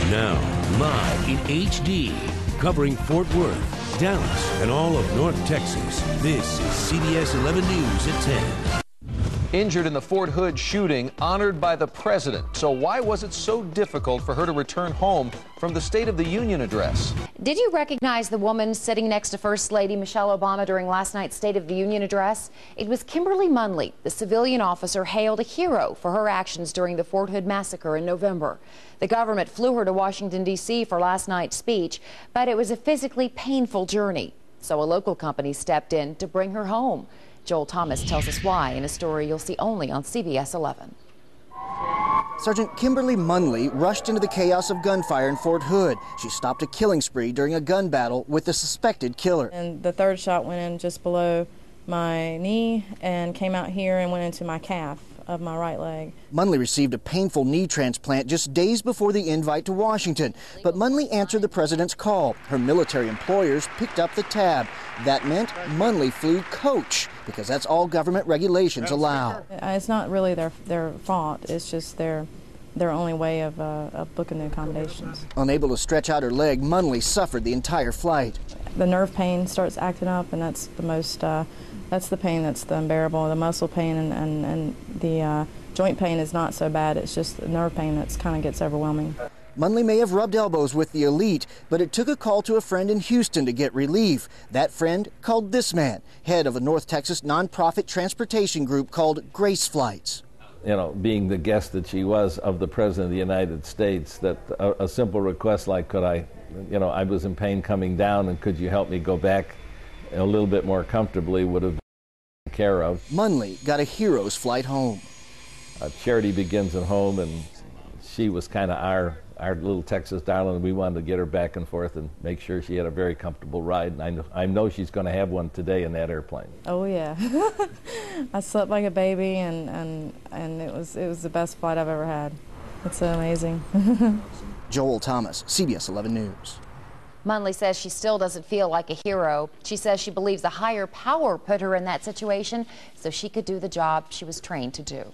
Now, live in HD, covering Fort Worth, Dallas, and all of North Texas, this is CBS 11 News at 10. Injured in the Fort Hood shooting, honored by the president. So why was it so difficult for her to return home from the State of the Union address? Did you recognize the woman sitting next to First Lady Michelle Obama during last night's State of the Union address? It was Kimberly Munley, the civilian officer hailed a hero for her actions during the Fort Hood massacre in November. The government flew her to Washington, D.C. for last night's speech, but it was a physically painful journey. So a local company stepped in to bring her home. Joel Thomas tells us why in a story you'll see only on CBS 11. Sergeant Kimberly Munley rushed into the chaos of gunfire in Fort Hood. She stopped a killing spree during a gun battle with the suspected killer. And the third shot went in just below my knee and came out here and went into my calf of my right leg. Munley received a painful knee transplant just days before the invite to Washington. But Munley answered the president's call. Her military employers picked up the tab. That meant Munley flew coach, because that's all government regulations allow. It's not really their fault. It's just their only way of booking the accommodations. Unable to stretch out her leg, Munley suffered the entire flight. The nerve pain starts acting up, and that's the most, that's the pain that's the unbearable. The muscle pain and the joint pain is not so bad. It's just the nerve pain that's kind of gets overwhelming. Munley may have rubbed elbows with the elite, but it took a call to a friend in Houston to get relief. That friend called this man, head of a North Texas nonprofit transportation group called GraceFlights. You know, being the guest that she was of the President of the United States, that a simple request like, could I, you know, I was in pain coming down, and could you help me go back a little bit more comfortably, would have been taken care of. Munley got a hero's flight home. Charity begins at home, and she was kind of our little Texas darling. We wanted to get her back and forth and make sure she had a very comfortable ride, and I know she's going to have one today in that airplane. Oh yeah. I slept like a baby, and it was the best flight I've ever had. It's amazing. Joel Thomas, CBS 11 News. Munley says she still doesn't feel like a hero. She says she believes a higher power put her in that situation so she could do the job she was trained to do.